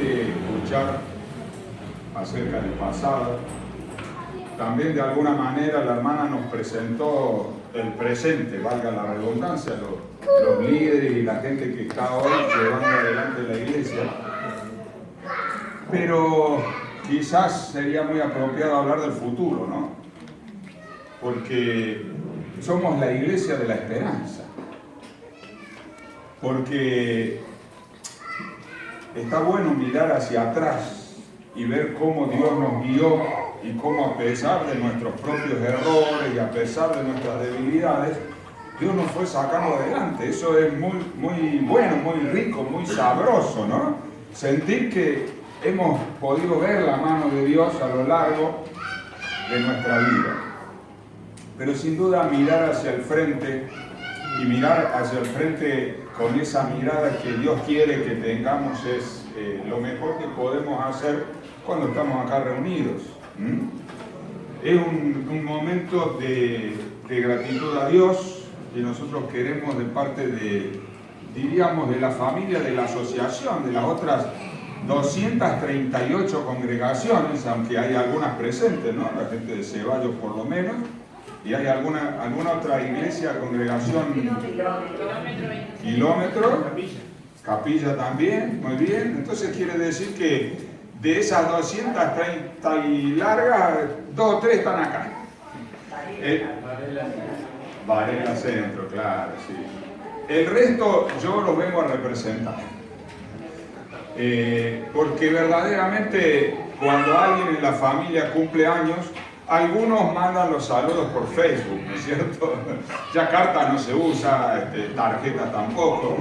interesante escuchar acerca del pasado. También de alguna manera la hermana nos presentó el presente, valga la redundancia, los líderes y la gente que está hoy llevando adelante la iglesia. Pero quizás sería muy apropiado hablar del futuro, ¿no? Porque somos la iglesia de la esperanza. Porque está bueno mirar hacia atrás y ver cómo Dios nos guió y cómo a pesar de nuestros propios errores y a pesar de nuestras debilidades, Dios nos fue sacando adelante. Eso es muy bueno, muy rico, muy sabroso, ¿no? Sentir que hemos podido ver la mano de Dios a lo largo de nuestra vida. Pero sin duda mirar hacia el frente y mirar hacia el frente con esa mirada que Dios quiere que tengamos es lo mejor que podemos hacer cuando estamos acá reunidos. Es un momento de gratitud a Dios que nosotros queremos de parte diríamos, de la familia de la asociación, de las otras 238 congregaciones, aunque hay algunas presentes, ¿no? La gente de Ceballos por lo menos, y hay alguna otra iglesia, congregación, kilómetro, capilla también, muy bien. Entonces quiere decir que de esas 230 y largas, 2 o 3 están acá. Varela Centro, claro, sí. El resto yo los vengo a representar. Porque verdaderamente cuando alguien en la familia cumple años, algunos mandan los saludos por Facebook, ¿no es cierto? Ya carta no se usa, tarjeta tampoco.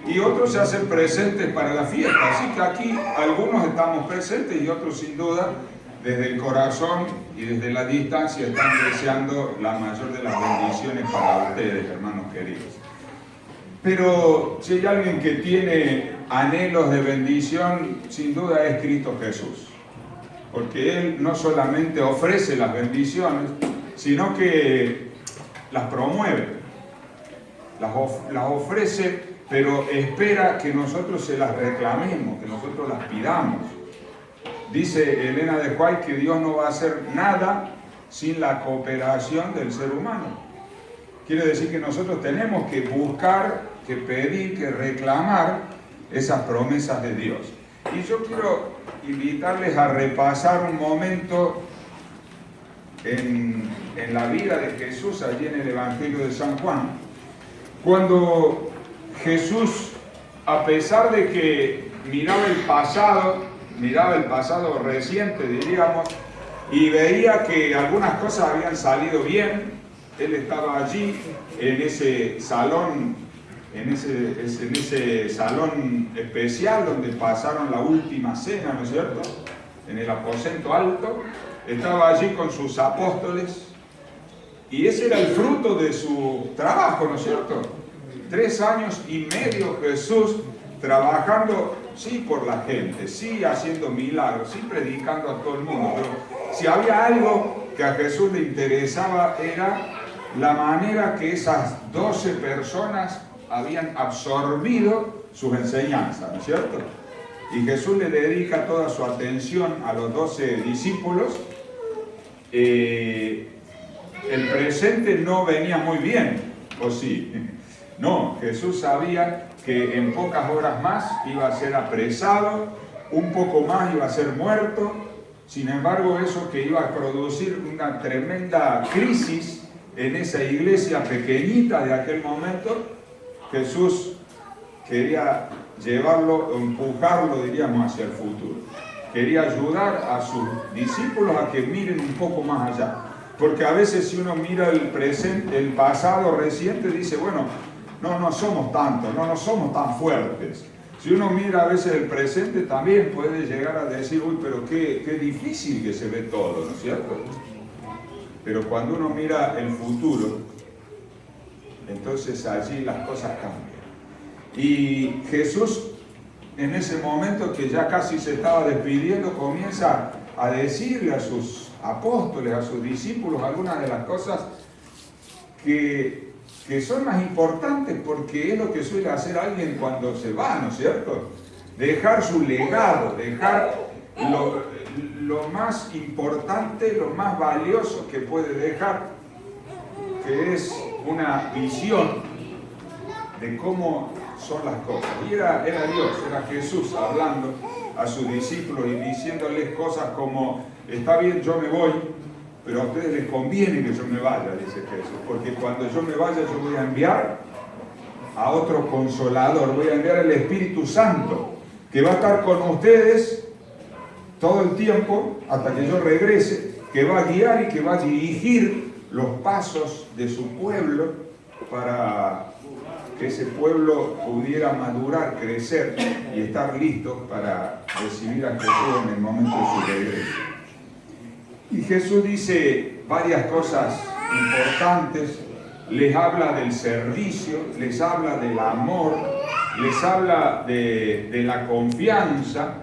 Y otros se hacen presentes para la fiesta. Así que aquí algunos estamos presentes y otros sin duda desde el corazón y desde la distancia están deseando la mayor de las bendiciones para ustedes, hermanos queridos. Pero si hay alguien que tiene anhelos de bendición, sin duda es Cristo Jesús. Porque Él no solamente ofrece las bendiciones, sino que las promueve, las ofrece, pero espera que nosotros se las reclamemos, que nosotros las pidamos. Dice Elena de White que Dios no va a hacer nada sin la cooperación del ser humano. Quiere decir que nosotros tenemos que buscar, que pedir, que reclamar esas promesas de Dios. Y yo quiero invitarles a repasar un momento en la vida de Jesús, allí en el Evangelio de San Juan, cuando Jesús, a pesar de que miraba el pasado reciente, diríamos, y veía que algunas cosas habían salido bien, Él estaba allí, en ese salón, en ese salón especial donde pasaron la última cena, ¿no es cierto? En el aposento alto, estaba allí con sus apóstoles, y ese era el fruto de su trabajo, ¿no es cierto? 3 años y medio Jesús trabajando, sí por la gente, sí haciendo milagros, sí predicando a todo el mundo, pero si había algo que a Jesús le interesaba era la manera que esas 12 personas habían absorbido sus enseñanzas, ¿no es cierto? Y Jesús le dedica toda su atención a los 12 discípulos. El presente no venía muy bien, ¿o sí? No, Jesús sabía que en pocas horas más iba a ser apresado, un poco más iba a ser muerto. Sin embargo, eso que iba a producir una tremenda crisis en esa iglesia pequeñita de aquel momento, Jesús quería llevarlo, empujarlo, diríamos, hacia el futuro. Quería ayudar a sus discípulos a que miren un poco más allá. Porque a veces si uno mira el presente, el pasado reciente, dice, bueno, no somos tantos, no somos tan fuertes. Si uno mira a veces el presente, también puede llegar a decir, uy, pero qué difícil que se ve todo, ¿no es cierto? Pero cuando uno mira el futuro, entonces allí las cosas cambian. Y Jesús, en ese momento que ya casi se estaba despidiendo, comienza a decirle a sus apóstoles, a sus discípulos, algunas de las cosas que son más importantes, porque es lo que suele hacer alguien cuando se va, ¿no es cierto? dejar su legado, dejar lo más importante, lo más valioso que puede dejar, que es una visión de cómo son las cosas. Y era Dios, era Jesús hablando a sus discípulos y diciéndoles cosas como: está bien, yo me voy, pero a ustedes les conviene que yo me vaya, dice Jesús, porque cuando yo me vaya yo voy a enviar a otro consolador, voy a enviar al Espíritu Santo, que va a estar con ustedes todo el tiempo hasta que yo regrese, que va a guiar y que va a dirigir los pasos de su pueblo para que ese pueblo pudiera madurar, crecer y estar listo para recibir a Jesús en el momento de su regreso. Y Jesús dice varias cosas importantes, les habla del servicio, les habla del amor, les habla de la confianza.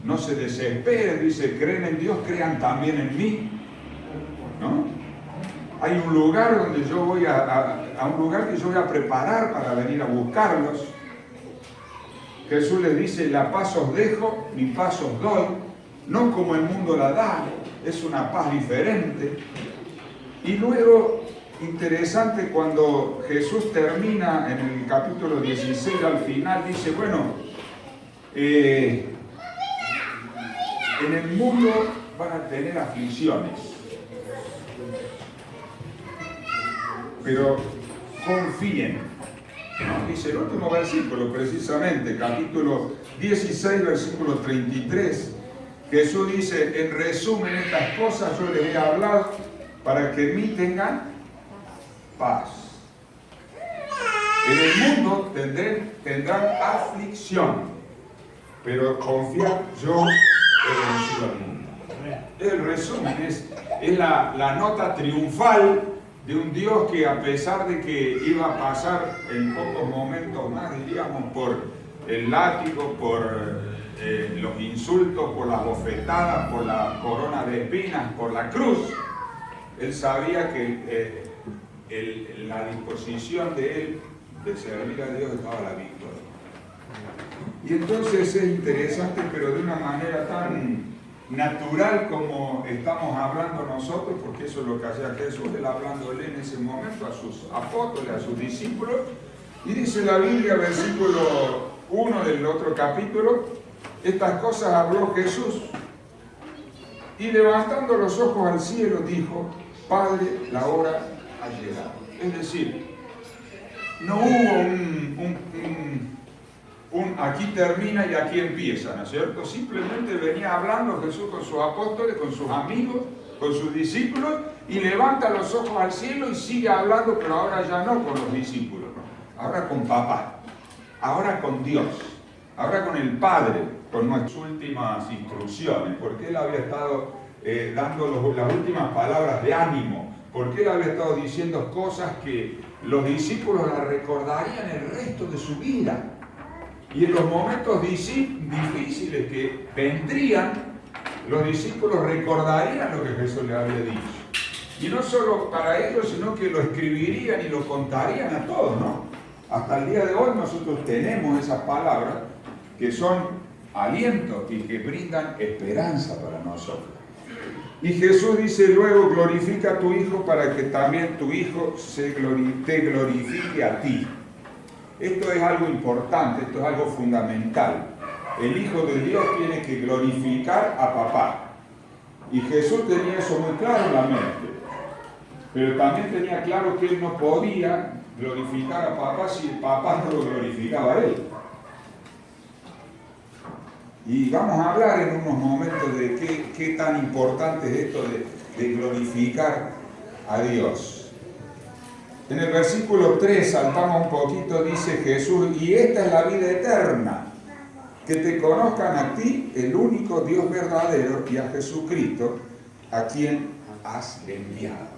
No se desesperen, dice: creen en Dios, crean también en mí, ¿no? Hay un lugar donde yo voy a un lugar que yo voy a preparar para venir a buscarlos. Jesús les dice: la paz os dejo, mi paz os doy, no como el mundo la da, es una paz diferente. Y luego, interesante, cuando Jesús termina en el capítulo 16, al final dice: bueno, en el mundo van a tener aflicciones, pero confíen, ¿no? Dice el último versículo, precisamente, capítulo 16, versículo 33. Jesús dice: en resumen, estas cosas yo les he hablado para que en mí tengan paz. En el mundo tendrán aflicción, pero confiad, yo he vencido al mundo. El resumen es la nota triunfal de un Dios que, a pesar de que iba a pasar en pocos momentos más, diríamos, por el látigo, por los insultos, por las bofetadas, por la corona de espinas, por la cruz, él sabía que en la disposición de él de servir a Dios estaba la victoria. Y entonces es interesante, pero de una manera tan natural como estamos hablando nosotros, porque eso es lo que hacía Jesús, él hablándole en ese momento a sus apóstoles, a sus discípulos. Y dice la Biblia, versículo 1 del otro capítulo: estas cosas habló Jesús, y levantando los ojos al cielo dijo: Padre, la hora ha llegado. Es decir, no hubo un aquí termina y aquí empieza, ¿no es cierto? Simplemente venía hablando Jesús con sus apóstoles, con sus amigos, con sus discípulos, y levanta los ojos al cielo y sigue hablando, pero ahora ya no con los discípulos, ahora con papá, ahora con Dios, ahora con el Padre, con nuestras últimas instrucciones, porque él había estado dando las últimas palabras de ánimo, porque él había estado diciendo cosas que los discípulos las recordarían el resto de su vida. Y en los momentos difíciles que vendrían, los discípulos recordarían lo que Jesús les había dicho. Y no solo para ellos, sino que lo escribirían y lo contarían a todos, ¿no? Hasta el día de hoy nosotros tenemos esas palabras que son aliento y que brindan esperanza para nosotros. Y Jesús dice luego: glorifica a tu Hijo para que también tu Hijo te glorifique a ti. Esto es algo importante, esto es algo fundamental. El Hijo de Dios tiene que glorificar a papá. Y Jesús tenía eso muy claro en la mente. Pero también tenía claro que él no podía glorificar a papá si el papá no lo glorificaba a él. Y vamos a hablar en unos momentos de qué tan importante es esto de glorificar a Dios. En el versículo 3, saltamos un poquito, dice Jesús: y esta es la vida eterna, que te conozcan a ti, el único Dios verdadero, y a Jesucristo, a quien has enviado.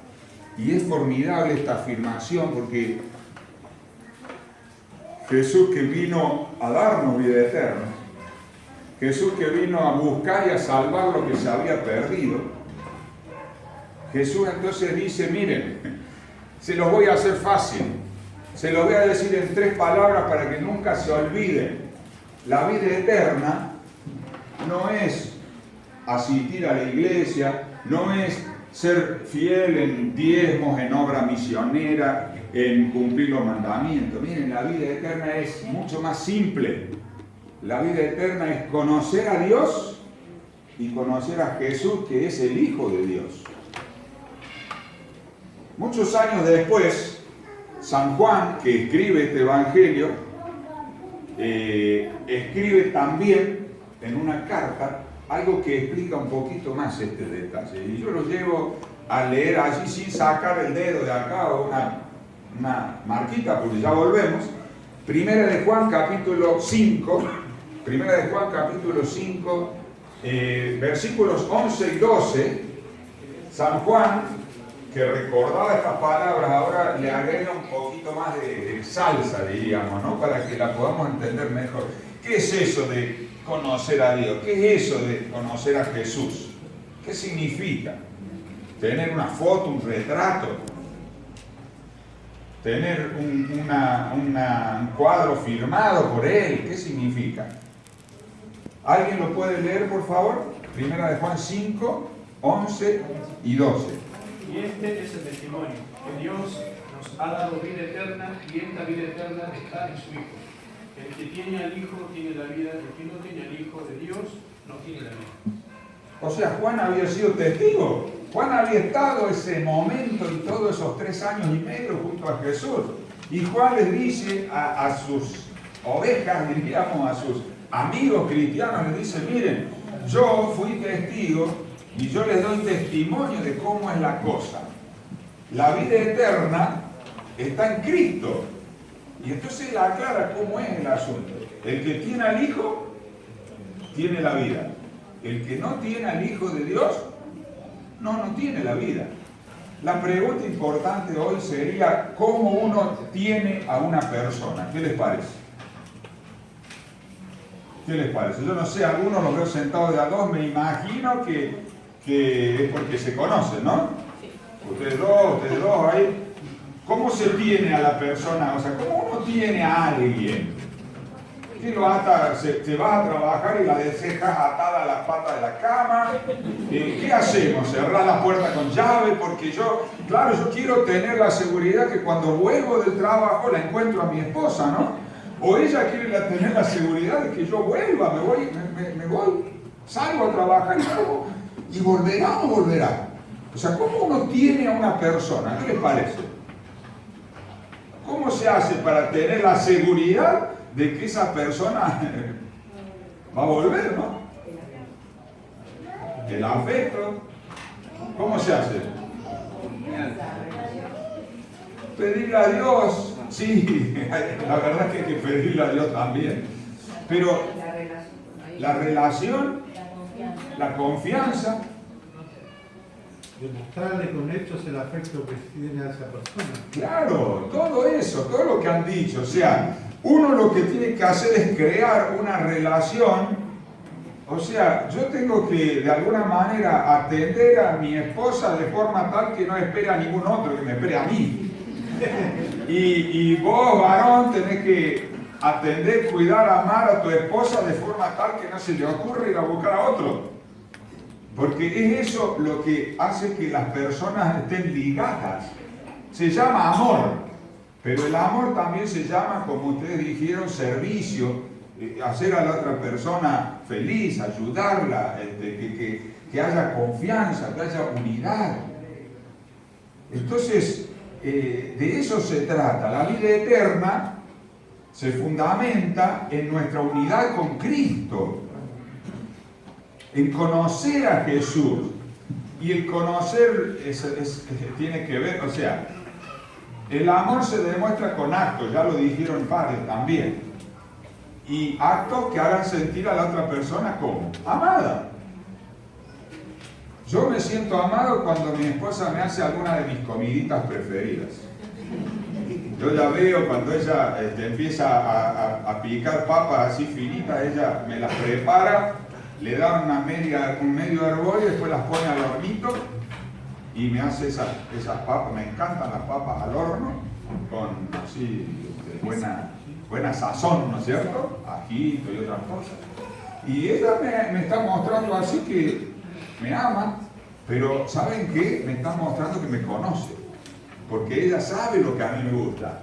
Y es formidable esta afirmación, porque Jesús, que vino a darnos vida eterna, Jesús que vino a buscar y a salvar lo que se había perdido, Jesús entonces dice: miren, se los voy a hacer fácil, se los voy a decir en 3 palabras para que nunca se olviden. La vida eterna no es asistir a la iglesia, no es ser fiel en diezmos, en obra misionera, en cumplir los mandamientos. Miren, la vida eterna es mucho más simple. La vida eterna es conocer a Dios y conocer a Jesús, que es el Hijo de Dios. Muchos años después, San Juan, que escribe este Evangelio, escribe también en una carta algo que explica un poquito más este detalle. Y yo lo llevo a leer allí sin sacar el dedo de acá o una marquita, porque ya volvemos. Primera de Juan capítulo 5, versículos 11 y 12, San Juan, que recordaba estas palabras, ahora le agrega un poquito más de salsa, diríamos, ¿no? Para que la podamos entender mejor. ¿Qué es eso de conocer a Dios? ¿Qué es eso de conocer a Jesús? ¿Qué significa? ¿Tener una foto, un retrato? ¿Tener un cuadro firmado por Él? ¿Qué significa? ¿Alguien lo puede leer, por favor? Primera de Juan 5, 11 y 12. Y este es el testimonio, que Dios nos ha dado vida eterna, y esta vida eterna está en su Hijo. El que tiene al Hijo tiene la vida, el que no tiene al Hijo de Dios no tiene la vida. O sea, Juan había sido testigo. Juan había estado ese momento y todos esos 3 años y medio junto a Jesús. Y Juan les dice a sus ovejas, diríamos, a sus amigos cristianos, les dice: miren, yo fui testigo y yo les doy testimonio de cómo es la cosa. La vida eterna está en Cristo. Y entonces él aclara cómo es el asunto. El que tiene al Hijo, tiene la vida. El que no tiene al Hijo de Dios, no tiene la vida. La pregunta importante hoy sería: ¿cómo uno tiene a una persona? ¿Qué les parece? ¿Qué les parece? Yo no sé, algunos los veo sentados de a dos, me imagino que es porque se conocen, ¿no? Ustedes dos ahí. ¿Cómo se tiene a la persona? O sea, ¿cómo uno tiene a alguien? ¿Qué lo ata? Te vas a trabajar y la dejas atada a la pata de la cama. ¿Qué hacemos? ¿Cerrar la puerta con llave? Porque yo quiero tener la seguridad que cuando vuelvo del trabajo la encuentro a mi esposa, ¿no? O ella quiere tener la seguridad de que yo vuelva, me voy, salgo a trabajar y volverá o no volverá. O sea, ¿cómo uno tiene a una persona? ¿Qué les parece? ¿Cómo se hace para tener la seguridad de que esa persona va a volver, no? El afecto. ¿Cómo se hace? Pedirle a Dios. Sí, la verdad es que hay que pedirle a Dios también. Pero la relación, la confianza. Demostrarle con hechos el afecto que tiene a esa persona. Claro, todo eso, todo lo que han dicho. O sea, uno lo que tiene que hacer es crear una relación. O sea, yo tengo que de alguna manera atender a mi esposa de forma tal que no espere a ningún otro, que me espere a mí. Y vos, varón, tenés que atender, cuidar, amar a tu esposa de forma tal que no se le ocurra ir a buscar a otro. Porque es eso lo que hace que las personas estén ligadas. Se llama amor, pero el amor también se llama, como ustedes dijeron, servicio, hacer a la otra persona feliz, ayudarla, que haya confianza, que haya unidad. Entonces, de eso se trata. La vida eterna se fundamenta en nuestra unidad con Cristo, en conocer a Jesús. Y el conocer tiene que ver, o sea, el amor se demuestra con actos, ya lo dijeron padres también. Y actos que hagan sentir a la otra persona como amada. Yo me siento amado cuando mi esposa me hace alguna de mis comiditas preferidas. Yo la veo cuando ella empieza a picar papas así finitas, ella me las prepara, le da un medio hervor y después las pone al hornito y me hace esas papas. Me encantan las papas al horno con así buena buena sazón, ¿no es cierto? Ajito y otras cosas. Y ella me está mostrando así que me ama, pero ¿saben qué? Me está mostrando que me conoce, porque ella sabe lo que a mí me gusta.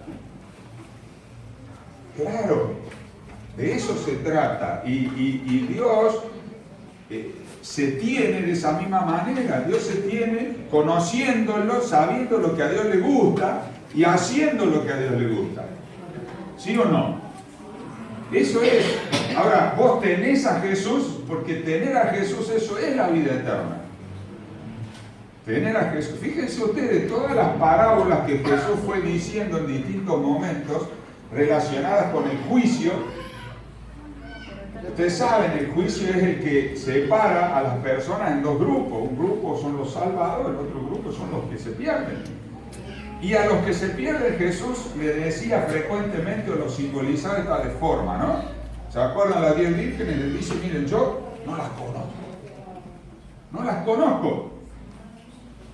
Claro, de eso se trata. Y Dios se tiene de esa misma manera. Dios se tiene conociéndolo, sabiendo lo que a Dios le gusta y haciendo lo que a Dios le gusta. ¿Sí o no? Eso es. Ahora, vos tenés a Jesús, porque tener a Jesús, eso es la vida eterna. Tener a Jesús. Fíjense ustedes, todas las parábolas que Jesús fue diciendo en distintos momentos relacionadas con el juicio. Ustedes saben, el juicio es el que separa a las personas en dos grupos. Un grupo son los salvados, el otro grupo son los que se pierden. Y a los que se pierden Jesús le decía frecuentemente, o los simbolizaba de tal forma, ¿no? ¿Se acuerdan las 10 vírgenes? Les dice, miren, yo no las conozco. No las conozco.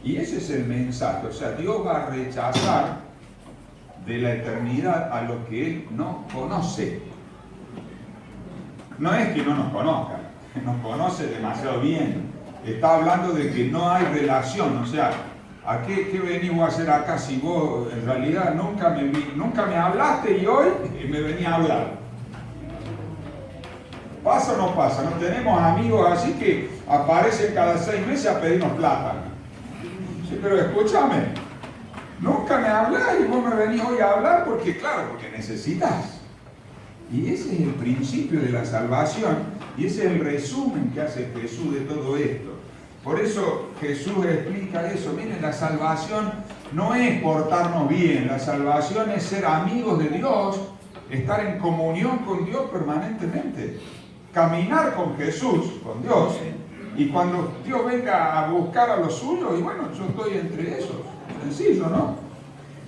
Y ese es el mensaje. O sea, Dios va a rechazar de la eternidad a lo que Él no conoce. No es que no nos conozca, nos conoce demasiado bien. Está hablando de que no hay relación, o sea, ¿a qué venimos a hacer acá si vos en realidad nunca me hablaste y hoy me venía a hablar? ¿Pasa o no pasa? No tenemos amigos así que aparecen cada 6 meses a pedirnos plata. Sí, pero escúchame, nunca me hablás y vos me venís hoy a hablar porque, claro, porque necesitas. Y ese es el principio de la salvación y ese es el resumen que hace Jesús de todo esto. Por eso Jesús explica eso. Miren, la salvación no es portarnos bien, la salvación es ser amigos de Dios, estar en comunión con Dios permanentemente, caminar con Jesús, con Dios, y cuando Dios venga a buscar a los suyos, y bueno, yo estoy entre esos. Sencillo, ¿no?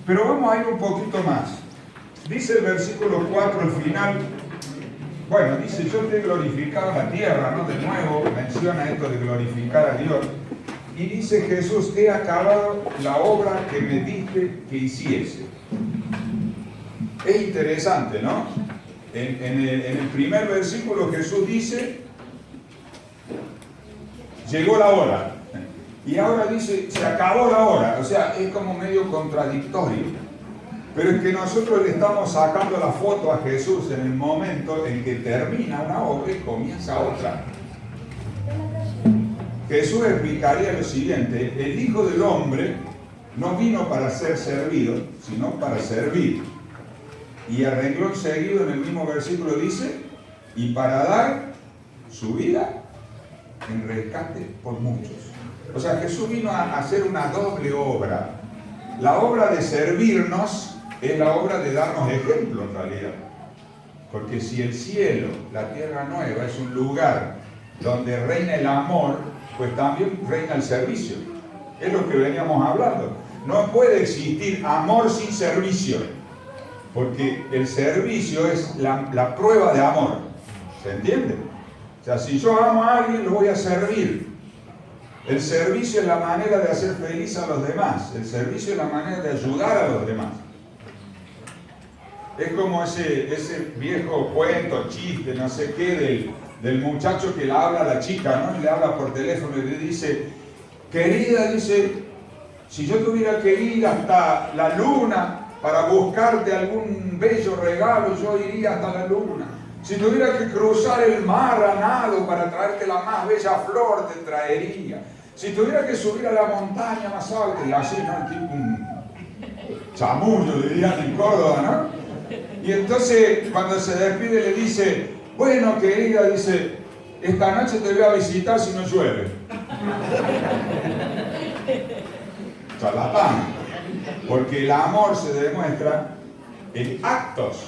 Pero vamos a ir un poquito más. Dice el versículo 4 al final, bueno, dice, yo te he glorificado en la tierra, ¿no? De nuevo menciona esto de glorificar a Dios. Y dice Jesús, he acabado la obra que me diste que hiciese. Es interesante, ¿no? En el primer versículo Jesús dice, llegó la hora. Y ahora dice, se acabó la hora. O sea, es como medio contradictorio. Pero es que nosotros le estamos sacando la foto a Jesús en el momento en que termina una obra y comienza otra. Jesús explicaría lo siguiente, el Hijo del Hombre no vino para ser servido, sino para servir. Y a renglón seguido en el mismo versículo dice, y para dar su vida en rescate por muchos. O sea, Jesús vino a hacer una doble obra. La obra de servirnos es la obra de darnos ejemplo en realidad. Porque si el cielo, la tierra nueva, es un lugar donde reina el amor, pues también reina el servicio. Es lo que veníamos hablando. No puede existir amor sin servicio, porque el servicio es la prueba de amor. ¿Se entiende? O sea, si yo amo a alguien, lo voy a servir. El servicio es la manera de hacer feliz a los demás. El servicio es la manera de ayudar a los demás. Es como ese viejo cuento, chiste, no sé qué, del muchacho que le habla a la chica, ¿no? Y le habla por teléfono y le dice, querida, dice, si yo tuviera que ir hasta la luna para buscarte algún bello regalo, yo iría hasta la luna. Si tuviera que cruzar el mar a nado para traerte la más bella flor, te traería. Si tuviera que subir a la montaña más alta, y así, ¿no? Tipo un chamullo, dirían en Córdoba, ¿no? Y entonces, cuando se despide, le dice, bueno, querida, dice, esta noche te voy a visitar si no llueve. Charlatán. Porque el amor se demuestra en actos,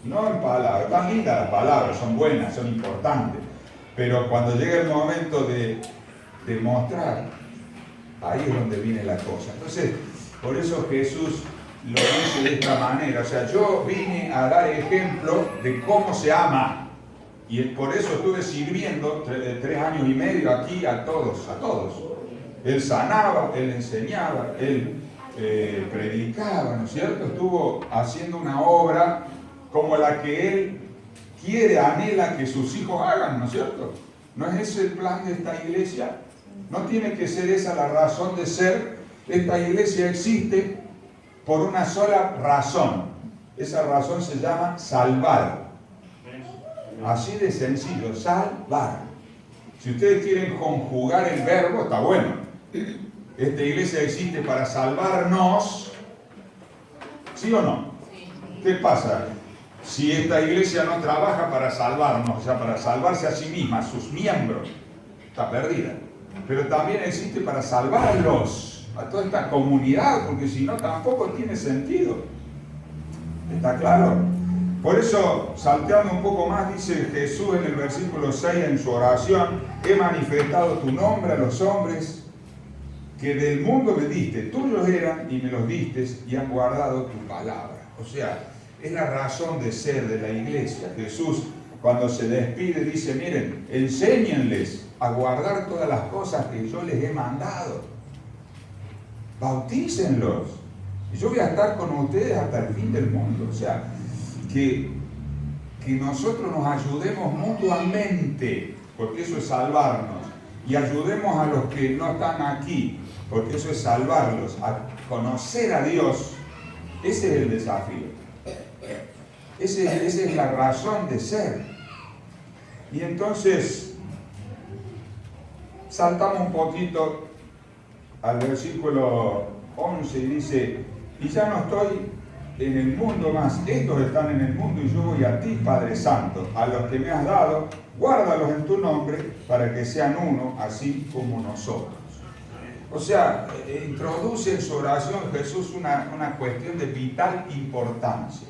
no en palabras. Tan lindas las palabras, son buenas, son importantes. Pero cuando llega el momento de mostrar, ahí es donde viene la cosa. Entonces, por eso Jesús lo dice de esta manera. O sea, yo vine a dar ejemplo de cómo se ama. Y por eso estuve sirviendo 3 años y medio aquí a todos. Él sanaba, él enseñaba, él predicaba, ¿no es cierto? Estuvo haciendo una obra como la que Él quiere, anhela que sus hijos hagan, ¿no es cierto? ¿No es ese el plan de esta iglesia? No tiene que ser esa la razón de ser. Esta iglesia existe por una sola razón. Esa razón se llama salvar. Así de sencillo, salvar. Si ustedes quieren conjugar el verbo, está bueno. Esta iglesia existe para salvarnos. ¿Sí o no? ¿Qué pasa? Si esta iglesia no trabaja para salvarnos, o sea, para salvarse a sí misma, a sus miembros, está perdida. Pero también existe para salvarlos, a toda esta comunidad, porque si no tampoco tiene sentido. ¿Está claro? Por eso, salteando un poco más, dice Jesús en el versículo 6 en su oración: he manifestado tu nombre a los hombres que del mundo me diste, tuyos eran y me los diste y han guardado tu palabra. O sea, es la razón de ser de la iglesia. Jesús, cuando se despide, dice: miren, enséñenles a guardar todas las cosas que yo les he mandado. Bautícenlos. Y yo voy a estar con ustedes hasta el fin del mundo. O sea, que nosotros nos ayudemos mutuamente, porque eso es salvarnos. Y ayudemos a los que no están aquí, porque eso es salvarlos, a conocer a Dios. Ese es el desafío. Esa es la razón de ser. Y entonces, saltamos un poquito al versículo 11 y dice: y ya no estoy en el mundo más, estos están en el mundo y yo voy a ti, Padre Santo, a los que me has dado, guárdalos en tu nombre para que sean uno, así como nosotros. O sea, introduce en su oración Jesús una cuestión de vital importancia.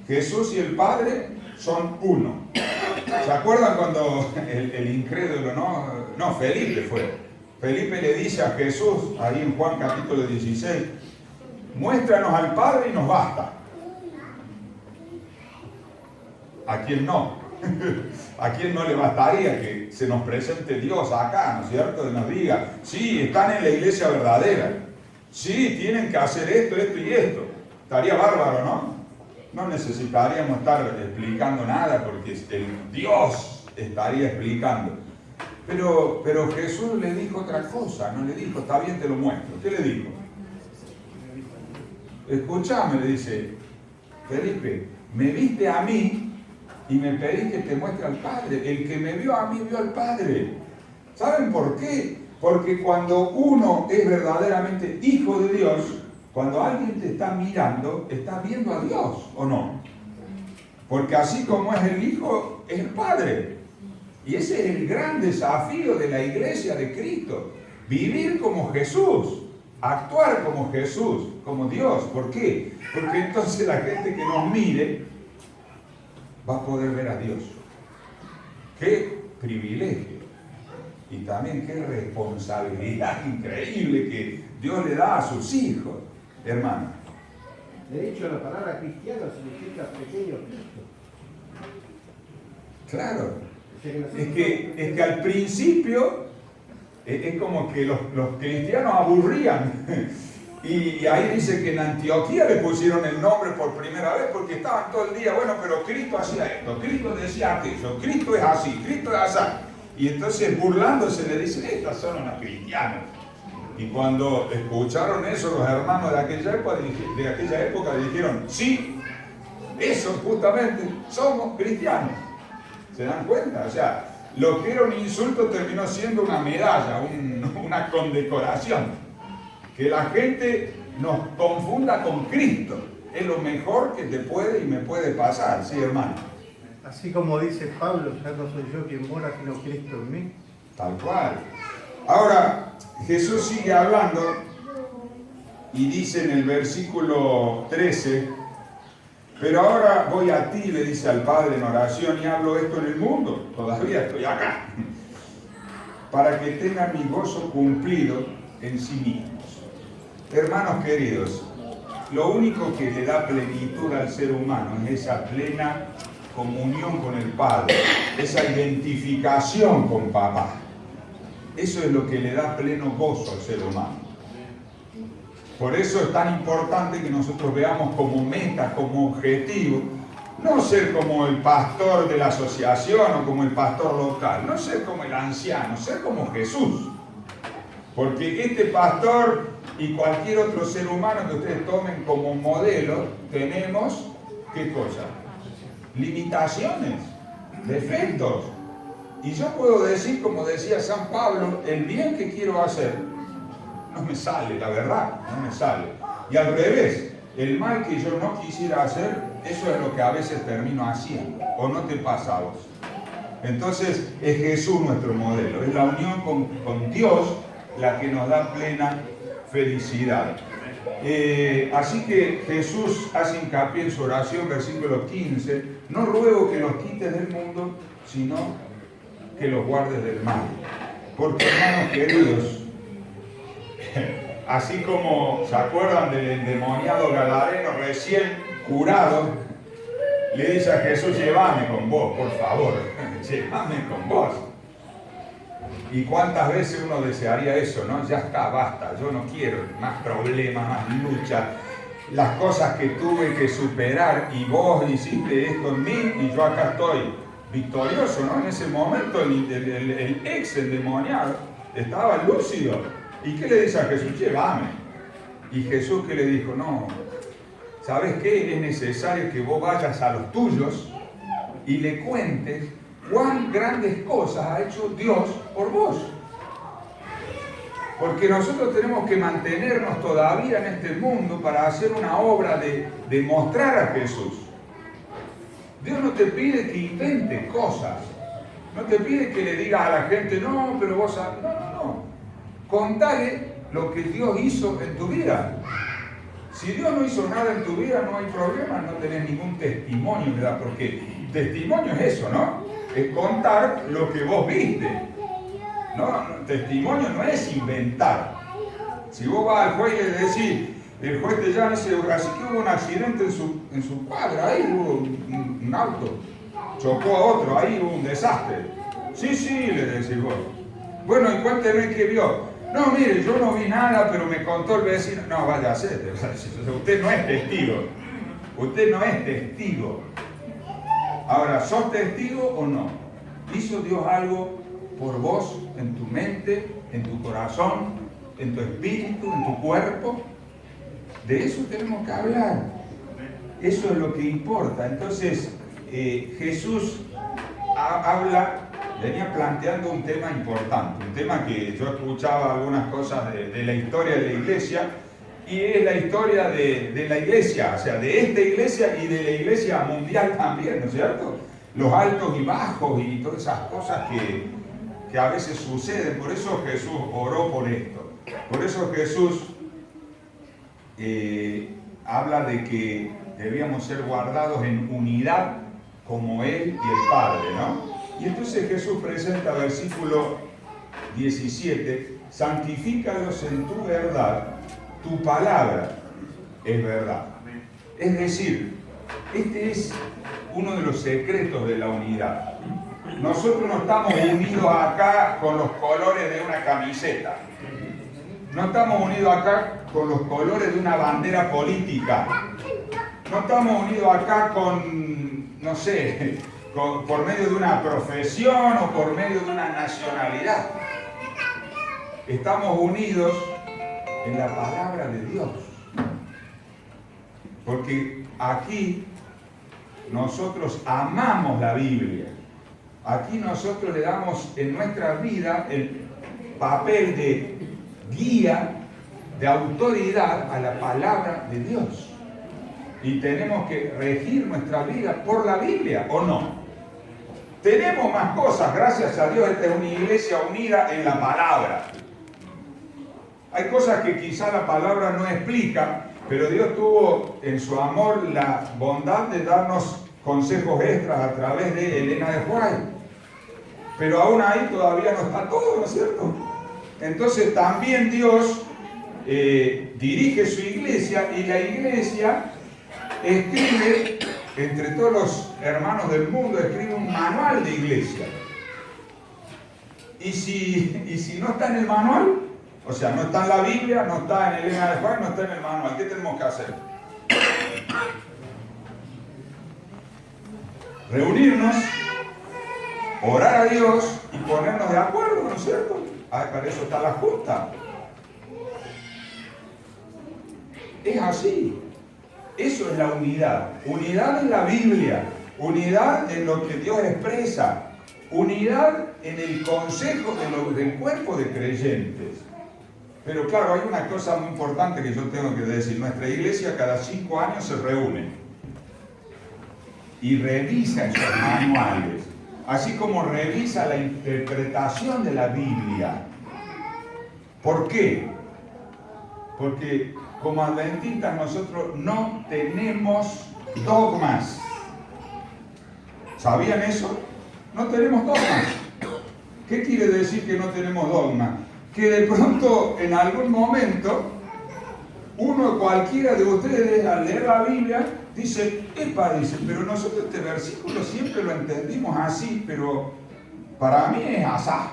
Jesús y el Padre son uno. ¿Se acuerdan cuando el incrédulo, no, Felipe fue? Felipe le dice a Jesús, ahí en Juan capítulo 16, muéstranos al Padre y nos basta. ¿A quién no? ¿A quién no le bastaría que se nos presente Dios acá, ¿no es cierto? Y nos diga: sí, están en la iglesia verdadera. Sí, tienen que hacer esto, esto y esto. Estaría bárbaro, ¿no? No necesitaríamos estar explicando nada porque el Dios estaría explicando. Pero Jesús le dijo otra cosa, no le dijo: está bien, te lo muestro. ¿Qué le dijo? Escúchame, le dice: Felipe, me viste a mí y me pedí que te muestre al Padre. El que me vio a mí vio al Padre. ¿Saben por qué? Porque cuando uno es verdaderamente hijo de Dios, cuando alguien te está mirando, está viendo a Dios, ¿o no? Porque así como es el Hijo, es el Padre. Y ese es el gran desafío de la iglesia de Cristo. Vivir como Jesús, actuar como Jesús, como Dios. ¿Por qué? Porque entonces la gente que nos mire va a poder ver a Dios. ¡Qué privilegio! Y también qué responsabilidad increíble que Dios le da a sus hijos, hermano. De hecho, la palabra cristiano significa pequeño Cristo. Claro. Es que al principio es como que los cristianos aburrían. Y ahí dice que en Antioquía le pusieron el nombre por primera vez porque estaban todo el día: bueno, pero Cristo hacía esto, Cristo decía aquello, Cristo es así, Cristo es así. Y entonces, burlándose, le dicen: estas son unas cristianas. Y cuando escucharon eso, los hermanos de aquella época dijeron: sí, eso justamente, somos cristianos. ¿Se dan cuenta? O sea, lo que era un insulto terminó siendo una medalla, una condecoración. Que la gente nos confunda con Cristo es lo mejor que te puede y me puede pasar, ¿sí, hermano? Así como dice Pablo: ya no soy yo quien mora, sino Cristo en mí. Tal cual. Ahora, Jesús sigue hablando y dice en el versículo 13: pero ahora voy a ti, le dice al Padre en oración, y hablo esto en el mundo, todavía estoy acá, para que tengan mi gozo cumplido en sí mismos. Hermanos queridos, lo único que le da plenitud al ser humano es esa plena comunión con el Padre, esa identificación con Papá. Eso es lo que le da pleno gozo al ser humano. Por eso es tan importante que nosotros veamos como meta, como objetivo, No ser como el pastor de la asociación o como el pastor local, no ser como el anciano, ser como Jesús. Porque este pastor y cualquier otro ser humano que ustedes tomen como modelo, tenemos, ¿qué cosa? Limitaciones, defectos. Y yo puedo decir, como decía San Pablo, el bien que quiero hacer no me sale, la verdad, no me sale. Y al revés, el mal que yo no quisiera hacer, eso es lo que a veces termino haciendo. ¿O no te pasa a vos? Entonces es Jesús nuestro modelo, es la unión con Dios la que nos da plena felicidad. Así que Jesús hace hincapié en su oración, versículo 15, no ruego que los quites del mundo, sino que los guardes del mal. Porque, hermanos queridos, así como se acuerdan del endemoniado gadareno recién curado, le dice a Jesús, llévame con vos, por favor, llévame con vos. ¿Y cuántas veces uno desearía eso, no? Ya está, basta, yo no quiero más problemas, más lucha. Las cosas que tuve que superar y vos hiciste esto en mí y yo acá estoy victorioso, ¿no? En ese momento el ex endemoniado estaba lúcido. ¿Y qué le dice a Jesús? Llévame. Y Jesús, ¿qué le dijo? No, ¿sabes qué? Es necesario que vos vayas a los tuyos y le cuentes cuán grandes cosas ha hecho Dios por vos. Porque nosotros tenemos que mantenernos todavía en este mundo para hacer una obra de mostrar a Jesús. Dios no te pide que inventes cosas. No te pide que le digas a la gente, no, pero vos sabés. No. Contale lo que Dios hizo en tu vida. Si Dios no hizo nada en tu vida, no hay problema, no tenés ningún testimonio, ¿verdad? Porque testimonio es eso, ¿no? Es contar lo que vos viste. No, testimonio no es inventar. Si vos vas al juez y le decís, el juez te llama y dice, así que hubo un accidente en su cuadra, ahí hubo un auto, chocó a otro, ahí hubo un desastre. Sí, le decís vos. Bueno, ¿y cuénteme qué vio? No, mire, yo no vi nada, pero me contó el vecino. No, vaya a ser, usted no es testigo. Usted no es testigo. Ahora, ¿sos testigo o no? ¿Hizo Dios algo por vos, en tu mente, en tu corazón, en tu espíritu, en tu cuerpo? De eso tenemos que hablar. Eso es lo que importa. Entonces, Jesús venía planteando un tema importante, un tema que yo escuchaba algunas cosas de la historia de la iglesia, y es la historia de la iglesia, o sea, de esta iglesia y de la iglesia mundial también, ¿no es cierto? Los altos y bajos y todas esas cosas que a veces suceden. Por eso Jesús oró por esto. Por eso Jesús habla de que debíamos ser guardados en unidad como Él y el Padre, ¿no? Y entonces Jesús presenta, versículo 17, santifícalos en tu verdad, tu palabra es verdad. Es decir, este es uno de los secretos de la unidad. Nosotros no estamos unidos acá con los colores de una camiseta. No estamos unidos acá con los colores de una bandera política. No estamos unidos acá con, no sé, por medio de una profesión o por medio de una nacionalidad. Estamos unidos en la palabra de Dios. Porque aquí nosotros amamos la Biblia. Aquí nosotros le damos en nuestra vida el papel de guía, de autoridad a la palabra de Dios. Y tenemos que regir nuestra vida por la Biblia, ¿o no? Tenemos más cosas, gracias a Dios, esta es una iglesia unida en la palabra. Hay cosas que quizá la palabra no explica, pero Dios tuvo en su amor la bondad de darnos consejos extras a través de Elena de White. Pero aún ahí todavía no está todo, ¿no es cierto? Entonces también Dios dirige su iglesia y la iglesia escribe, entre todos los hermanos del mundo, escribe un manual de iglesia. Y si no está en el manual, o sea, no está en la Biblia, no está en Elena de White, no está en el manual, ¿qué tenemos que hacer? reunirnos, orar a Dios y ponernos de acuerdo, ¿no es cierto? Para eso está la junta. Es así. Eso es la unidad. Unidad en la Biblia, unidad en lo que Dios expresa, unidad en el consejo del cuerpo de creyentes. Pero claro, hay una cosa muy importante que yo tengo que decir. Nuestra iglesia cada 5 años se reúne y revisa esos manuales, así como revisa la interpretación de la Biblia. ¿Por qué? Porque como adventistas nosotros no tenemos dogmas. ¿Sabían eso? No tenemos dogmas. ¿Qué quiere decir que no tenemos dogmas? Que de pronto, en algún momento, cualquiera de ustedes al leer la Biblia dice, dice, pero nosotros este versículo siempre lo entendimos así, pero para mí es asá.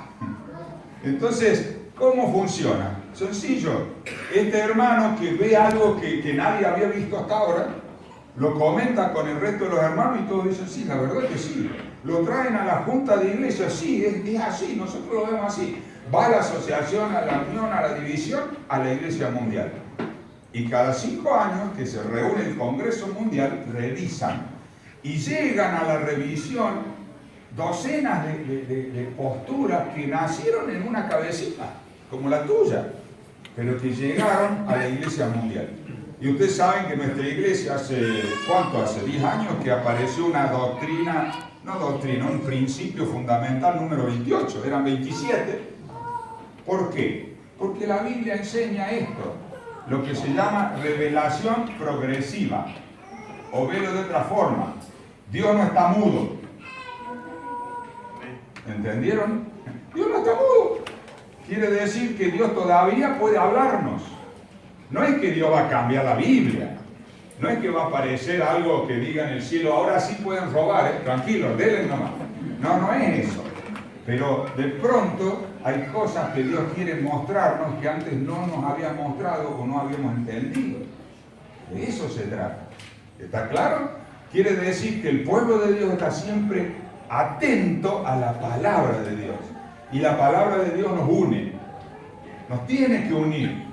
Entonces, ¿cómo funciona? Sencillo. Este hermano que ve algo que nadie había visto hasta ahora, lo comenta con el resto de los hermanos y todos dicen, sí, la verdad que sí. Lo traen a la junta de iglesia, sí, es así, nosotros lo vemos así. Va a la asociación, a la unión, a la división, a la iglesia mundial. Y cada 5 años que se reúne el Congreso Mundial, revisan. Y llegan a la revisión docenas de posturas que nacieron en una cabecita, como la tuya, pero que llegaron a la iglesia mundial. Y ustedes saben que nuestra iglesia hace 10 años que apareció una un principio fundamental número 28, eran 27. ¿Por qué? Porque la Biblia enseña esto, lo que se llama revelación progresiva, o verlo de otra forma. Dios no está mudo. ¿Entendieron? Dios no está mudo. Quiere decir que Dios todavía puede hablarnos. No es que Dios va a cambiar la Biblia. No es que va a aparecer algo que diga en el cielo, ahora sí pueden robar, tranquilos, denle nomás. No es eso. Pero de pronto hay cosas que Dios quiere mostrarnos que antes no nos había mostrado o no habíamos entendido. De eso se trata. ¿Está claro? Quiere decir que el pueblo de Dios está siempre atento a la palabra de Dios. Y la palabra de Dios nos une. Nos tiene que unir.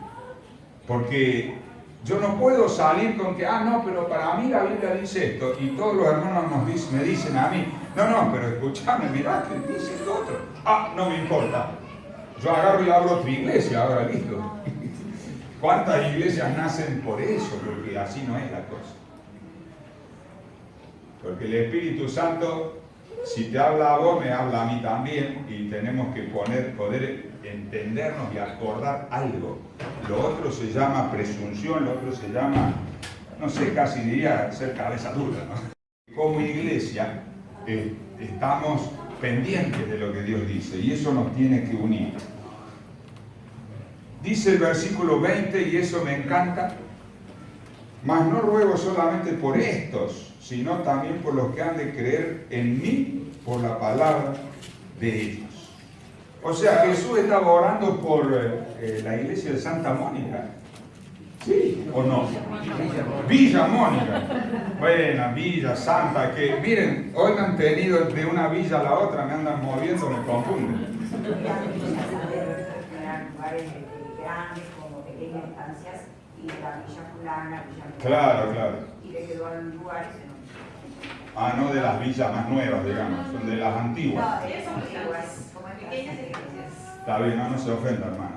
Porque yo no puedo salir con que, no, pero para mí la Biblia dice esto. Y todos los hermanos me dicen a mí, no, pero escúchame, mirá que dice esto otro. No me importa. Yo agarro y abro otra iglesia, ahora listo. ¿Cuántas iglesias nacen por eso? Porque así no es la cosa. Porque el Espíritu Santo, si te habla a vos, me habla a mí también. Y tenemos que poder entendernos y acordar algo. Lo otro se llama presunción, lo otro se llama, no sé, casi diría ser cabeza dura, ¿no? Como iglesia estamos pendientes de lo que Dios dice y eso nos tiene que unir. Dice el versículo 20, y eso me encanta, mas no ruego solamente por estos, sino también por los que han de creer en mí por la palabra de ellos. O sea, Jesús estaba orando por la iglesia de Santa Mónica. ¿Sí o no? Villa Mónica. Buena, Villa, Santa, que miren, hoy me han tenido de una villa a la otra, me andan moviendo, me confunden. Grandes como pequeñas estancias y la villa fulana, villa Claro. y le quedó en lugares No de las villas más nuevas, digamos, son de las antiguas. No, de esas antiguas, como pequeñas iglesias. Está bien, no se ofenda, hermano.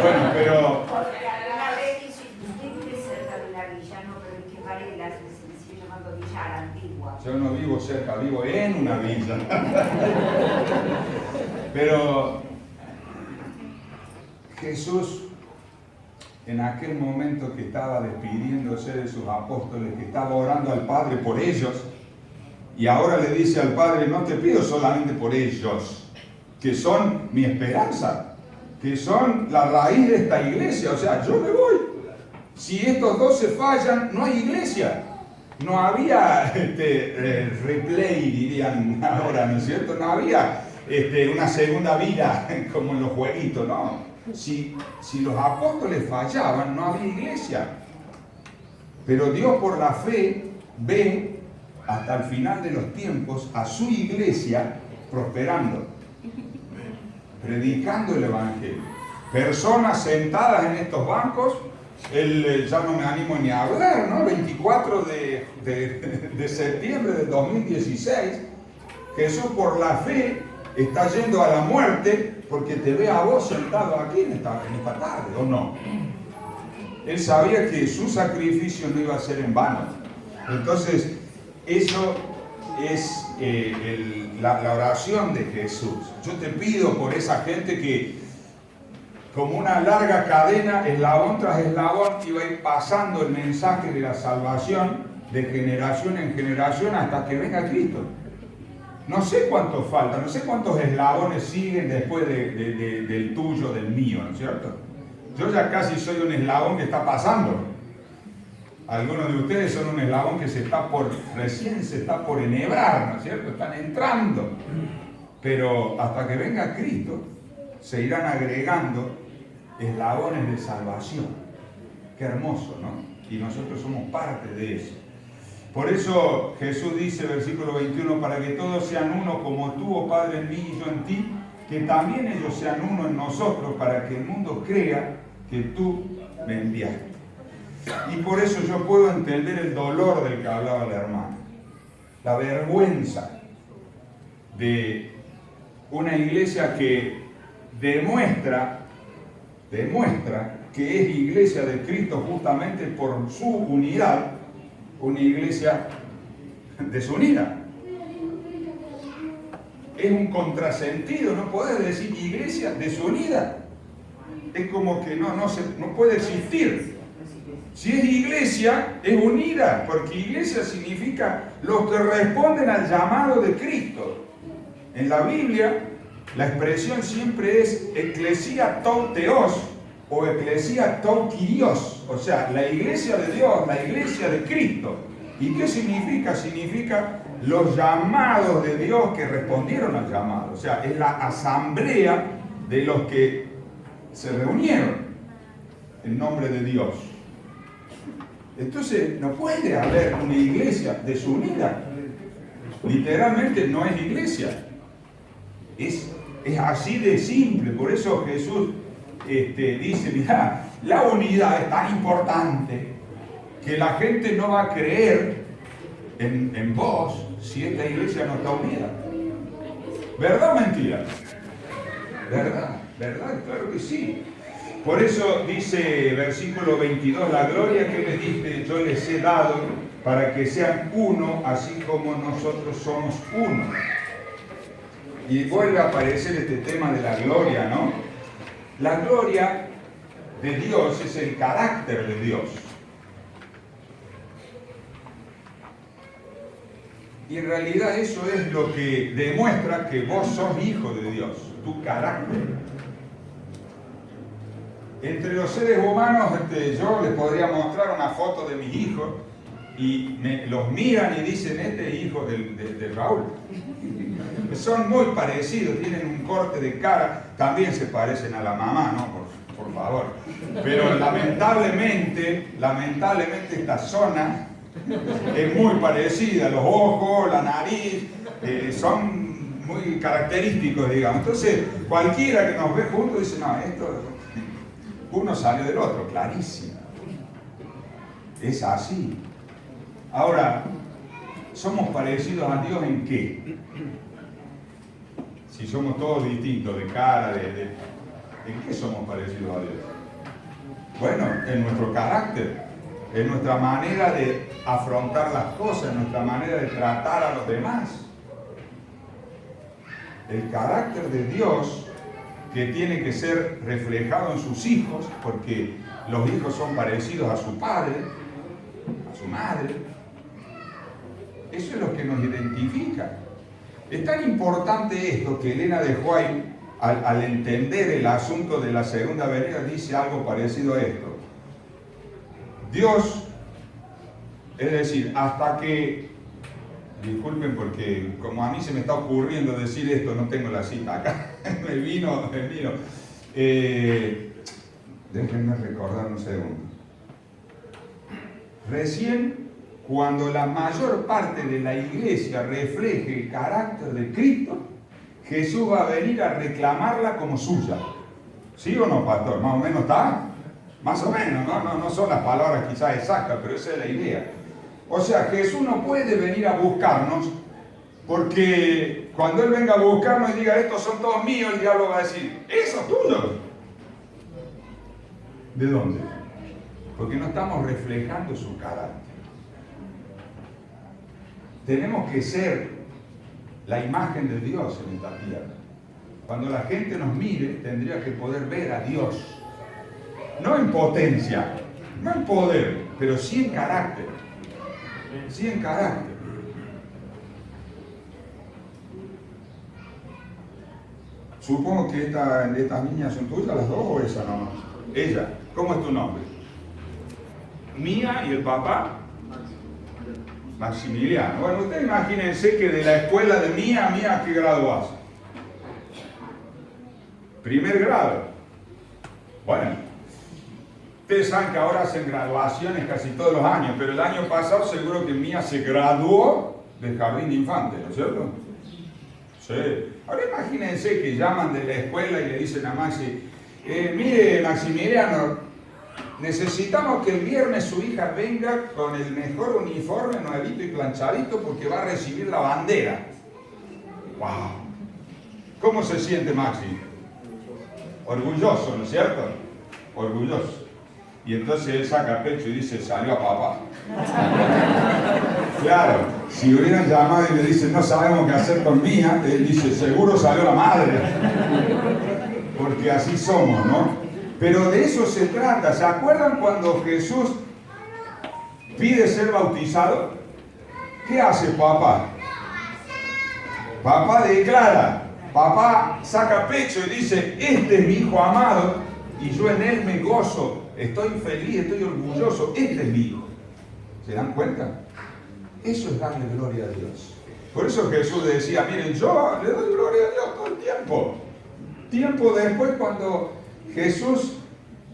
Bueno, pero... Una vez vive cerca de la villa, no, pero es que Varela se sigue llamando Villa a la Antigua. Yo no vivo cerca, vivo en una villa. Pero Jesús, en aquel momento que estaba despidiéndose de sus apóstoles, que estaba orando al Padre por ellos, y ahora le dice al Padre, no te pido solamente por ellos, que son mi esperanza, que son la raíz de esta iglesia, o sea, yo me voy. Si estos dos se fallan, no hay iglesia. No había replay, dirían ahora, ¿no es cierto? No había una segunda vida como en los jueguitos, no. Si los apóstoles fallaban, no había iglesia. Pero Dios por la fe ve hasta el final de los tiempos a su iglesia prosperando, predicando el Evangelio. Personas sentadas en estos bancos, ya no me animo ni a hablar, ¿no? 24 de septiembre del 2016, Jesús por la fe está yendo a la muerte porque te ve a vos sentado aquí en esta tarde, ¿o no? Él sabía que su sacrificio no iba a ser en vano. Entonces, eso es la oración de Jesús. Yo te pido por esa gente que, como una larga cadena, eslabón tras eslabón, iba a ir pasando el mensaje de la salvación de generación en generación hasta que venga Cristo. No sé cuántos faltan, no sé cuántos eslabones siguen después del tuyo, del mío, ¿no es cierto? Yo ya casi soy un eslabón que está pasando. Algunos de ustedes son un eslabón que recién se está por enhebrar, ¿no es cierto? Están entrando. Pero hasta que venga Cristo, se irán agregando eslabones de salvación. Qué hermoso, ¿no? Y nosotros somos parte de eso. Por eso Jesús dice, versículo 21, para que todos sean uno como tú, oh Padre, en mí y yo en ti, que también ellos sean uno en nosotros, para que el mundo crea que tú me enviaste. Y por eso yo puedo entender el dolor del que hablaba el hermano, la vergüenza de una iglesia que demuestra que es iglesia de Cristo justamente por su unidad, una iglesia desunida. Es un contrasentido, no podés decir iglesia desunida. Es como que no puede existir. Si es iglesia, es unida, porque iglesia significa los que responden al llamado de Cristo. En la Biblia, la expresión siempre es Ecclesia tou theos o Ecclesia tou kyrios, o sea, la iglesia de Dios, la iglesia de Cristo. ¿Y qué significa? Significa los llamados de Dios que respondieron al llamado. O sea, es la asamblea de los que se reunieron en nombre de Dios. Entonces, no puede haber una iglesia desunida. Literalmente no es iglesia. Es así de simple. Por eso Jesús dice, mirá, la unidad es tan importante que la gente no va a creer en vos si esta iglesia no está unida. ¿Verdad o mentira? ¿Verdad? ¿Verdad? Claro que sí. Por eso dice versículo 22, la gloria que me diste yo les he dado para que sean uno, así como nosotros somos uno. Y vuelve a aparecer este tema de la gloria, ¿no? La gloria de Dios es el carácter de Dios. Y en realidad eso es lo que demuestra que vos sos hijo de Dios, tu carácter. Entre los seres humanos, yo les podría mostrar una foto de mis hijos y los miran y dicen, este es hijo de Raúl. Son muy parecidos, tienen un corte de cara, también se parecen a la mamá, ¿no? Por favor. Pero lamentablemente esta zona es muy parecida, los ojos, la nariz, son muy característicos, digamos. Entonces, cualquiera que nos ve juntos dice, no, esto, uno salió del otro, clarísimo. Es así. Ahora, ¿somos parecidos a Dios en qué? Si somos todos distintos de cara, ¿en qué somos parecidos a Dios? Bueno, en nuestro carácter, en nuestra manera de afrontar las cosas, en nuestra manera de tratar a los demás. El carácter de Dios que tiene que ser reflejado en sus hijos, porque los hijos son parecidos a su padre, a su madre. Eso es lo que nos identifica. Es tan importante esto que Elena de White, al entender el asunto de la segunda venida, dice algo parecido a esto. Dios, es decir, hasta que, disculpen porque como a mí se me está ocurriendo decir esto, no tengo la cita acá, me vino. Déjenme recordar un segundo. Recién, cuando la mayor parte de la iglesia refleje el carácter de Cristo, Jesús va a venir a reclamarla como suya. ¿Sí o no, pastor? ¿Más o menos está? Más o menos, no son las palabras quizás exactas, pero esa es la idea. O sea, Jesús no puede venir a buscarnos porque cuando Él venga a buscarnos y diga, estos son todos míos, el diablo va a decir, ¿esos tuyos? ¿De dónde? Porque no estamos reflejando su carácter. Tenemos que ser la imagen de Dios en esta tierra. Cuando la gente nos mire, tendría que poder ver a Dios. No en potencia, no en poder, pero sí en carácter. Sí en carácter. Supongo que estas niñas son tuyas, las dos, o esa nomás. Ella, ¿cómo es tu nombre? Mía y el papá. Maximiliano. Bueno, ustedes imagínense que de la escuela de Mía, ¿qué grado vas? Primer grado. Bueno, ustedes saben que ahora hacen graduaciones casi todos los años, pero el año pasado seguro que Mía se graduó del jardín de infantes, ¿no es cierto? Sí. Ahora imagínense que llaman de la escuela y le dicen a Maxi, mire Maximiliano, necesitamos que el viernes su hija venga con el mejor uniforme, nuevito y planchadito, porque va a recibir la bandera. ¡Wow! ¿Cómo se siente Maxi? Orgulloso, ¿no es cierto? Orgulloso. Y entonces él saca pecho y dice, salió a papá. Claro, si hubieran llamado y le dicen, no sabemos qué hacer con Mía, él dice, seguro salió la madre. Porque así somos, ¿no? Pero de eso se trata. ¿Se acuerdan cuando Jesús pide ser bautizado? ¿Qué hace papá? Papá declara, papá saca pecho y dice, este es mi hijo amado y yo en él me gozo, estoy feliz, estoy orgulloso, este es mi hijo. ¿Se dan cuenta? Eso es darle gloria a Dios. Por eso Jesús decía, miren, yo le doy gloria a Dios todo el tiempo. Tiempo después, cuando Jesús